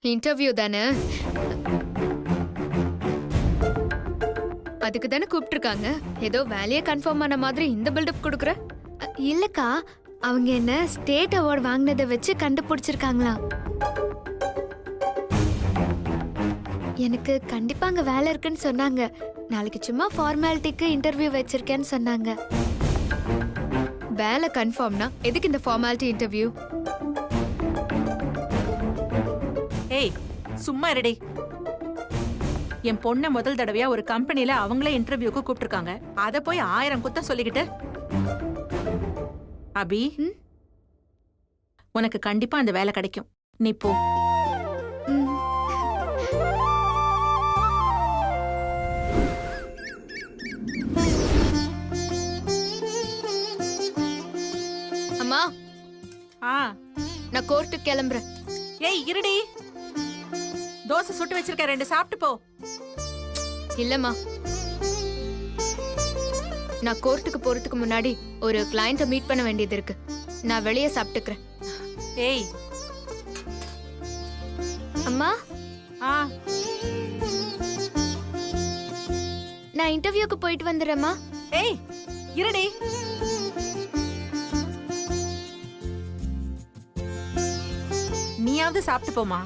Interview தானே, அதுக்கு தானே கூப்பிட்டுருக்காங்க. ஏதோ வேலையை கன்ஃபார்ம் ஆன மாதிரி இந்த பில்டப் கொடுக்குற. இல்லக்கா, அவங்க என்ன ஸ்டேட் அவார்ட் வாங்கினதை வச்சு கண்டுபிடிச்சிருக்காங்களா. எனக்கு கண்டிப்பா அங்க வேலை இருக்குன்னு சொன்னாங்க. நாளைக்கு சும்மா ஃபார்மாலிட்டிக்கு இன்டர்வியூ வச்சிருக்கேன்னு சொன்னாங்க. வேலை கன்ஃபார்ம்னா எதுக்கு இந்த ஃபார்மாலிட்டி இன்டர்வியூ? ஏய் சும்மா இருடி. என் பொண்ணை முதல் தடவையா ஒரு கம்பெனில அவங்களே இன்டர்வியூக்கு கூப்பிட்டுருக்காங்க. அத போய் 1000 குத்தம் சொல்லிக்கிட்டு. அபி, உனக்கு கண்டிப்பா அந்த வேலை கிடைக்கும். நீ போ. அம்மா, நான் கோர்ட்டுக்கு கிளம்புறேன். ஏய் இருடி, தோசை சுட்டு வச்சிருக்க, 2 சாப்பிட்டு போ. இல்லம்மா, நான் கோர்ட்டுக்கு போறதுக்கு முன்னாடி ஒரு கிளையண்ட மீட் பண்ண வேண்டியது இருக்கு. நான் வெளியே சாப்பிட்டுக்கிறேன். ஏய் அம்மா, நான் இன்டர்வியூக்கு போயிட்டு வந்துடுறேம்மா. ஏய் இருடி. நீயாவது சாப்பிட்டு போமா.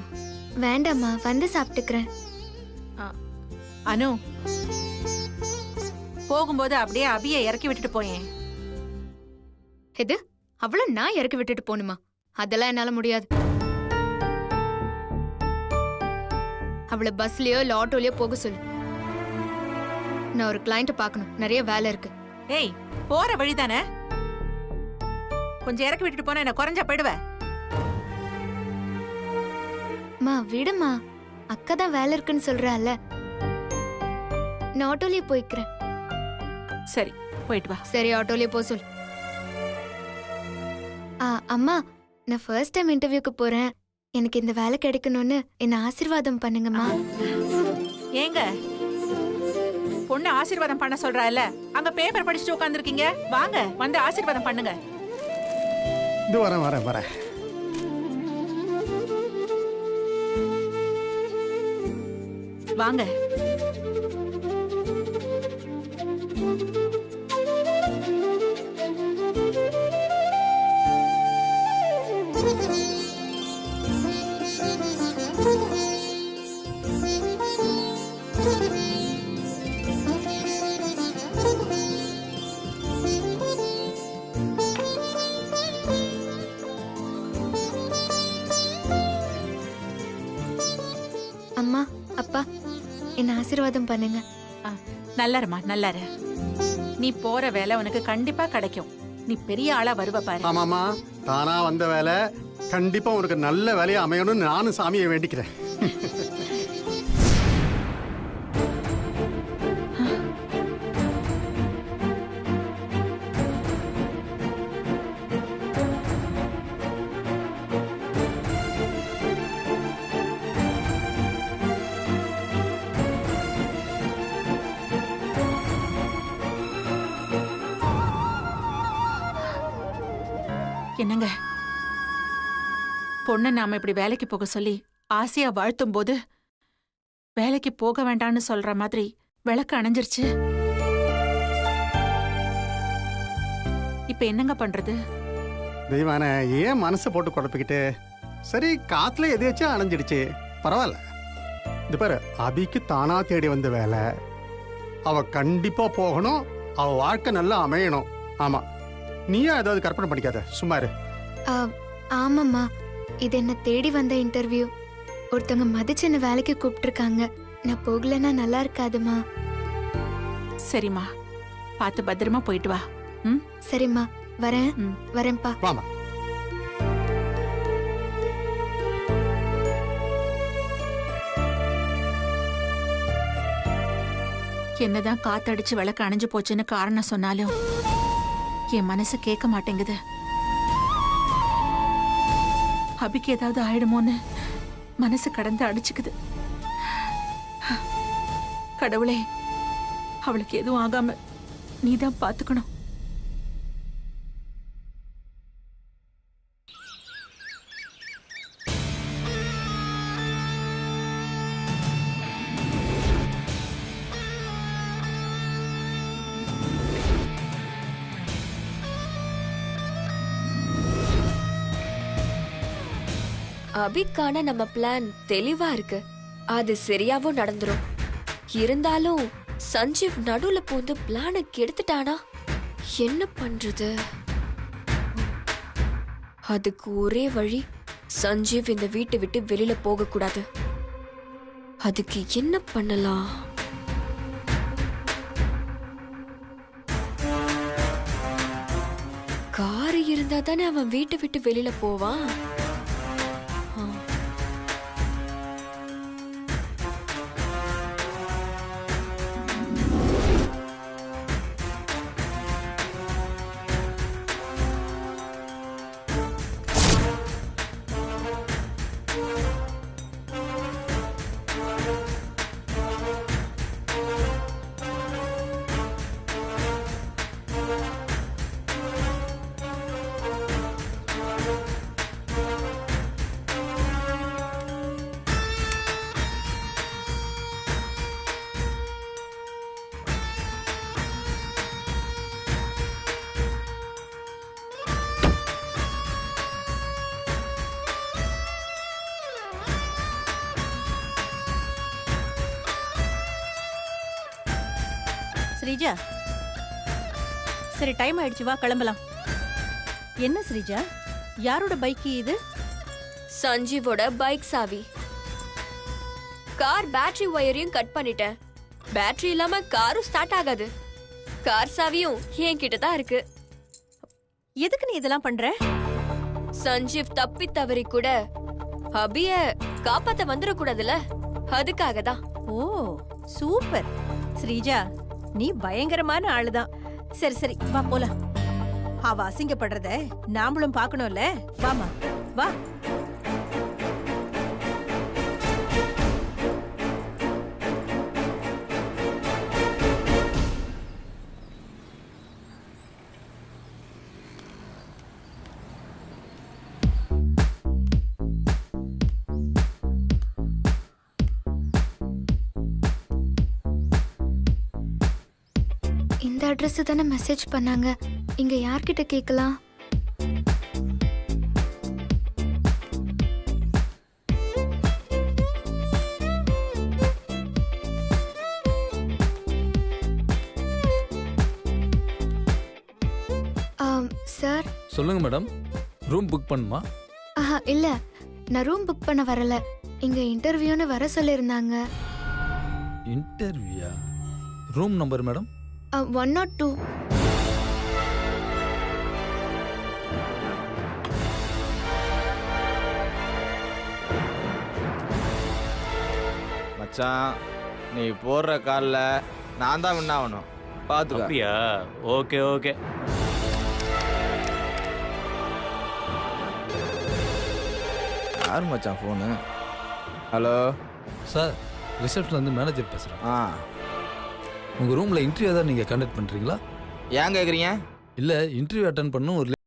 வேண்டாம்மா, வந்து சாப்பிட்டுக்கிறேன். அனு, போகும்போது அப்படியே அபியை இறக்கி விட்டுட்டு போயேன். எது? அவள நான் இறக்கி விட்டுட்டு போணுமா? அதெல்லாம் என்னால முடியாது. அவளை பஸ்லயோ இல்ல ஆட்டோலயோ போக சொல்லு. நான் ஒரு கிளையண்ட பார்க்கணும், நிறைய வேலை இருக்கு. ஏய், போற வழிதானே, கொஞ்சம் இறக்கி விட்டுட்டு போனா என்ன குறைஞ்சா போயிடுவேன். மா விடுமா, அக்கா தான் வேலை இருக்குன்னு சொல்றால. நான் ஆட்டோலயே போய்க்கிறேன். சரி, போயிட்டு வா. சரி, ஆட்டோலயே போ சொல்லு. அம்மா, நான் ஃபர்ஸ்ட் டைம் இன்டர்வியூக்கு போறேன். எனக்கு இந்த வேலை கிடைக்கணும்னு என்ன ஆசீர்வாதம் பண்ணுங்கம்மா. ஏங்க, பொண்ணு ஆசீர்வாதம் பண்ண சொல்றால, அங்க பேப்பர் படிச்சுட்டு உட்கார்ந்துருக்கீங்க. வாங்க, வந்து ஆசீர்வாதம் பண்ணுங்க. இது வரேன் வரேன் வரேன். வாங்க. அம்மா, அப்பா, என்ன ஆசீர்வாதம் பண்ணுங்க. நல்லாருமா, நல்லாரு. நீ போற வேலை உனக்கு கண்டிப்பா கிடைக்கும். நீ பெரிய ஆளா வருவ பாரு. ஆமாமா, தானா வந்த வேலை கண்டிப்பா உனக்கு நல்ல வேலையா அமையணும்னு நானும் சாமியை வேண்டிக்கிறேன். என்னங்க, பொண்ணை நாம இப்படி வேலைக்கு போக சொல்லி ஆசையா வாழ்த்தும் போது வேலைக்கு போக வேண்டாம்னு சொல்ற மாதிரி விளக்கு அணைஞ்சிருச்சு. இப்ப என்னங்க பண்றது? தெய்வான, ஏன் மனசை போட்டு குழப்பிக்கிட்டு? சரி, காத்துல எதையாச்சும் அணைஞ்சிடுச்சு, பரவாயில்ல. இது பாரு, அபிக்கு தானா தேடி வந்த வேலை. அவ கண்டிப்பா போகணும், அவ வாழ்க்கை நல்லா அமையணும். ஆமா, நீயா ஏதாவது கற்பனை பண்ணிக்காத, சும்மா இரு. ஆமாம்மா, இது என்ன தேடி வந்த இன்டர்வியூ. ஒருத்தவங்க மதிச்சு என்ன வேலைக்கு கூப்பிட்டுருக்காங்க. நான் போகலன்னா நல்லா இருக்காதுமா. சரிம்மா, பார்த்து பத்திரமா போயிட்டு வா. சரிம்மா, வரேன். வரேன்ப்பா. வாமா. என்னதான் காத்தடிச்சு விளக்கு அணைஞ்சு போச்சுன்னு காரணம் சொன்னாலும் என் மனசு கேட்க மாட்டேங்குது. அபிக்கு ஏதாவது ஆயிடுமோன்னு மனசு கடந்து அடிச்சுக்குது. கடவுளே, அவளுக்கு எதுவும் ஆகாம நீதான் பாத்துக்கணும். அபிக்கான நம்ம பிளான் தெளிவா இருக்கு. அது சரியாவும் நடந்துரும். இருந்தாலும் சஞ்சீவ் நடுவுல பூந்து பிளானை கெடுத்துட்டானா என்ன பண்றது? அதுக்கு ஒரே வழி, சஞ்சீவ் இந்த வீட்டை விட்டு வெளியில போக கூடாது. அதுக்கு என்ன பண்ணலாம்? கார் இருந்தா தானே அவன் வீட்டை விட்டு வெளியில போவான். ஸ்ரீஜா, சரி டைம் ஆயிடுச்சு, வா கிளம்பலாம். என்ன ஸ்ரீஜா, யாரோட பைக் இது? சஞ்சீவோட பைக் சாவி. கார் பேட்டரி ஒயரையும் கட் பண்ணிட்டேன். பேட்டரி இல்லாம காரும் ஸ்டார்ட் ஆகாது. கார் சாவியும் என்கிட்ட தான் இருக்கு. எதுக்கு நீ இதெல்லாம் பண்ற? சஞ்சீவ் தப்பி தவறி கூட அபிய காப்பாத்த வந்துடக்கூடாதுல, அதுக்காக தான். ஓ சூப்பர் ஸ்ரீஜா, நீ பயங்கரமான ஆளுதான். சரி சரி வா போலாம். அவ அசிங்கப்படுறத நாமளும் பார்க்கணும்ல. வாமா வா. இந்த அட்ரஸ் தானே மெசேஜ் பண்ணாங்க. இங்க யார்கிட்ட கேட்கலாம்? சார். சொல்லுங்க மேடம், ரூம் புக் பண்ணுமா? ஆஹா இல்ல, நான் ரூம் புக் பண்ண வரல. இங்க இன்டர்வியூன்னு வர சொல்லியிருந்தாங்க. இன்டர்வியூயா? Room number madam? 102. மச்சான், நீ போடுற காலில் நான் தான் வின் ஆகணும். பார்த்துக்க. அப்படியா? Okay okay. யார் மச்சான் ஃபோனு? ஹலோ சார், ரிசப்ஷன்லேருந்து மேனேஜர் பேசுகிறேன். ஆ, உங்கள் ரூமில் இன்டர்வியூ தான் நீங்கள் கண்டக்ட் பண்ணுறீங்களா? ஏன் கேட்குறீங்க? இல்லை, இன்டர்வியூ அட்டன் பண்ண ஒரு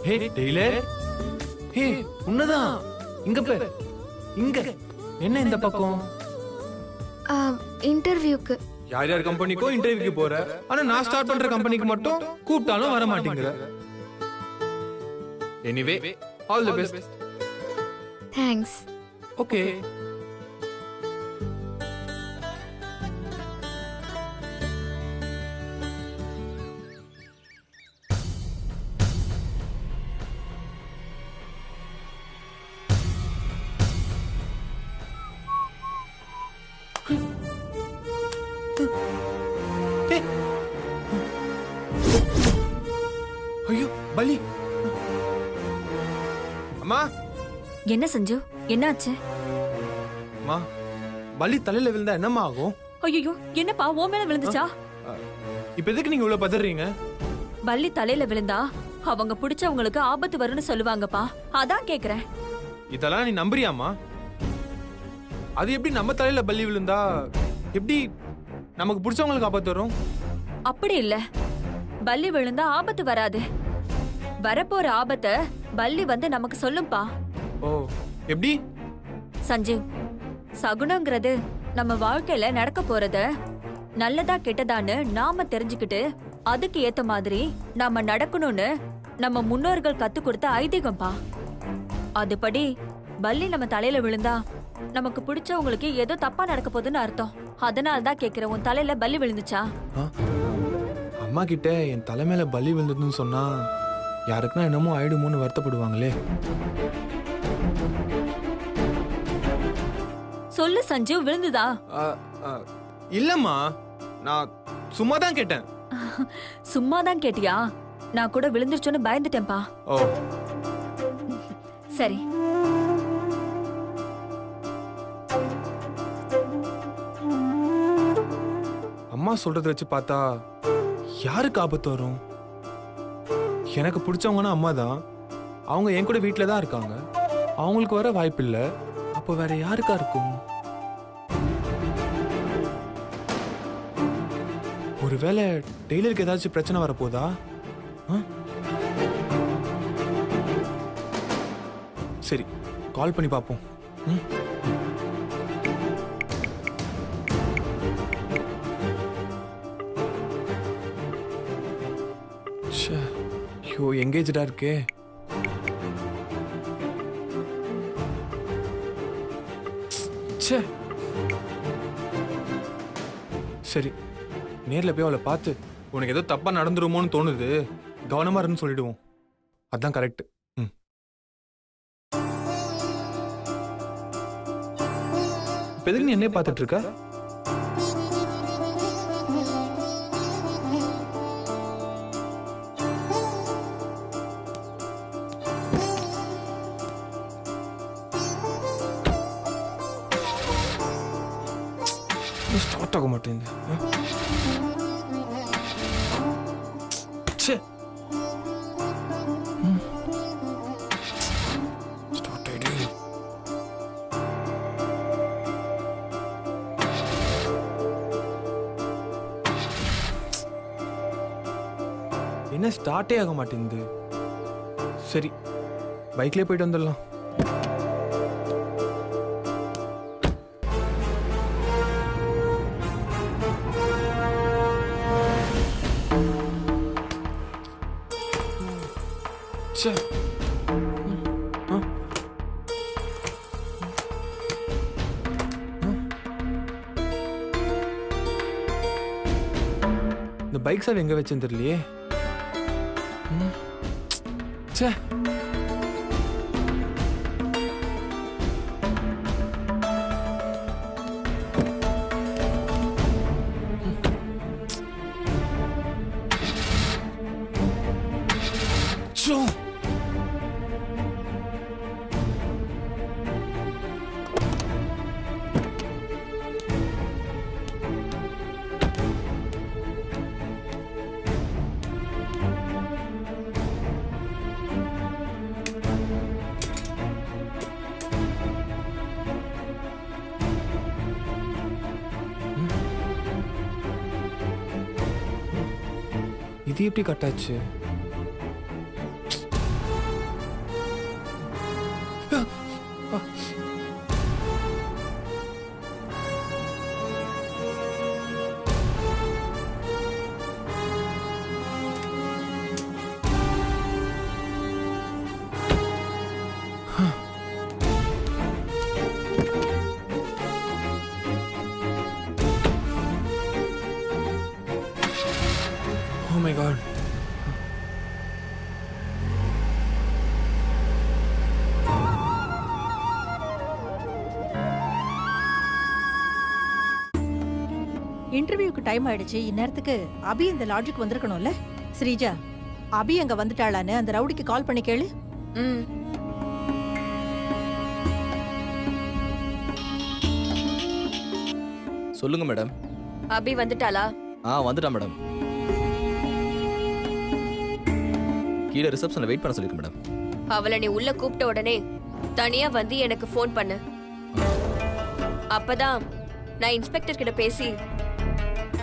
ஹே டெய்லர், ஹே உன்னதான். இங்க பாரு, இங்க என்ன இந்த பக்கம்? இன்டர்வியூக்கு. யார் யார் கம்பெனிக்கோ இன்டர்வியூக்கு போற, ஆனா நான் ஸ்டார்ட் பண்ற கம்பெனிக்கு மட்டும் கூப்பிட்டாலும் வர மாட்டேங்கிற. Anyway all the best. Thanks. Okay. ஐயோ பலி. அம்மா. என்ன சஞ்சு, என்னாச்சு? அம்மா, பலி தலையில விழுந்தா என்னம்மா ஆகும்? ஐயோ என்னப்பா ஓ மேல விழுந்துச்சா? இப்ப எதுக்கு நீங்க இவ்வளவு பதறீங்க? பல்லி தலையில விழுந்தா அவங்க பிடிச்சவங்களுக்கு ஆபத்து வரும்னு சொல்லுவாங்கப்பா, அதான் கேக்குறேன். இதெல்லாம் நீ நம்புறியாமா? அது எப்படி நம்ம தலையில பல்லி விழுந்தா எப்படி நமக்கு பிடிச்சவங்களுக்கு ஆபத்து வரும்? அப்படி இல்ல, பல்லி விழுந்தா ஆபத்து வராது. வரப்போற ஆபத்தை பல்லி வந்து நமக்கு சொல்லும்பா. ஓ, எப்படி? சஞ்சீவ், சகுனங்கிறது நம்ம வாழ்க்கையில நடக்க போறத நல்லதா கெட்டதான்னு நாம தெரிஞ்சுக்கிட்டு அதுக்கு ஏத்த மாதிரி நாம நடக்கணும்னு நம்ம முன்னோர்கள் கத்து கொடுத்த ஐதீகம்பா. அதுபடி பல்லி நம்ம தலையில விழுந்தா நமக்கு பிடிச்சவங்களுக்கு ஏதோ தப்பா நடக்க போகுதுன்னு அர்த்தம். அதனாலதான் கேக்குறேன், உன் தலையில பல்லி விழுந்துச்சா? அம்மா கிட்ட என் தலை மேல பல்லி விழுந்ததுன்னு சொன்னா யாருக்குன்னா என்னமோ ஆயிடுமோன்னு வருத்தப்படுவாங்களே. சொல்லு சஞ்சீவ், விழுந்துதா? இல்லம்மா, நான் சும்மா தான் கேட்டேன். சும்மாதான் கேட்டியா? நான் கூட விழுந்துருச்சோன்னு பயந்துட்டேன்பா. ஓ சரி. அம்மா சொல்றத வச்சு பார்த்தா யாருக்கு ஆபத்து வரும்? எனக்கு பிடிச்சவங்கன்னா அம்மா தான். அவங்க என் கூட வீட்டில தான் இருக்காங்க. அவங்களுக்கு வர வாய்ப்பு இல்லை. அப்போ வேற யாருக்கா இருக்கும்? ஒருவேளை டெய்லருக்கு ஏதாச்சும் பிரச்சனை வரப்போதா? சரி, கால் பண்ணி பார்ப்போம். ஐயோ, எங்கேஜ்டா இருக்கே. சரி, நேர்ல போய் அவளை பார்த்து உனக்கு ஏதோ தப்பா நடந்துருமோன்னு தோணுது, கவனமா இருன்னு சொல்லிடுவோம். அதான் கரெக்ட். இப்ப எதுக்கு நீ என்ன பார்த்துட்டு இருக்க? ஸ்டார்ட் ஆக மாட்டேங்குது. ஸ்டார்ட் ஆயிடு. என்ன ஸ்டார்ட்டே ஆக மாட்டேங்குது? சரி, பைக்லயே போயிட்டு வந்துடலாம். இந்த பைக் சாவி எங்க வச்சேன்னு தெரியலையே. இது எப்படி கட்டாச்சு? Oh my god. இன்டர்வியூக்கு டைம் ஆயிடுச்சு. இந்நேரத்துக்கு அபி இந்த லாட்ஜுக்கு வந்திருக்கணும்ல? ஸ்ரீஜா, அபி அங்க வந்துட்டாளான்னு அந்த ரவுடிக்கு கால் பண்ணி கேளு. ம். சொல்லுங்க மேடம். அபி வந்துட்டாளா? வந்துட்டா மேடம். கீழே ரிசப்ஷன்ல வெயிட் பண்ண சொல்லிருக்கேன் மேடம். அவளை நீ உள்ள கூப்பிட்ட உடனே தனியா வந்து எனக்கு ஃபோன் பண்ணு. அப்பதான் நான் இன்ஸ்பெக்டர் கிட்ட பேசி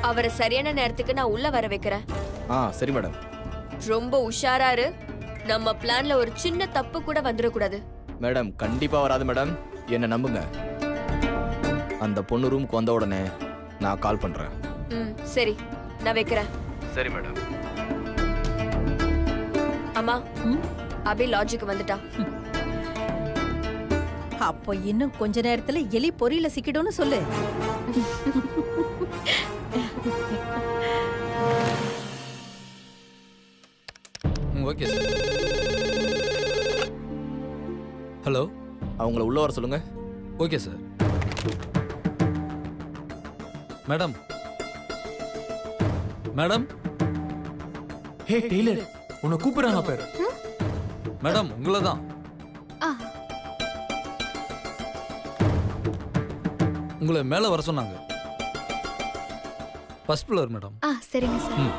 அவரை சரியான நேரத்துக்கு நான் உள்ள வர வைக்கிறேன். சரி மேடம். ரொம்ப உஷாராரு. நம்ம பிளான்ல ஒரு சின்ன தப்பு கூட வந்துடக்கூடாது. மேடம் கண்டிப்பா வராது மேடம், என்ன நம்புங்க. அந்த பொண்ணு ரூமுக்கு வந்த உடனே நான் கால் பண்றேன். சரி, நான் வைக்கிறேன். சரி மேடம். அம்மா, அபி லாட்ஜுக்கு வந்துட்டா. அப்போ இன்னும் கொஞ்ச நேரத்துல எலி பொரியில சிக்கிடும்னு சொல்லு. Okay sir. ஹலோ, அவங்கள உள்ள வர சொல்லுங்க. Okay sir. Madam madam. Hey tailor, உன்னை கூப்பிடுறாங்க பேர். மேடம் உங்களை தான். உங்களை மேலே வர சொன்னாங்க. First floor madam. சரிங்க சார்.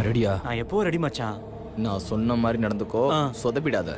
ரெடியா? நான் எப்போ ரெடி மச்சான். நான் சொன்ன மாதிரி நடந்துக்கோ, சொதப்பிடாத.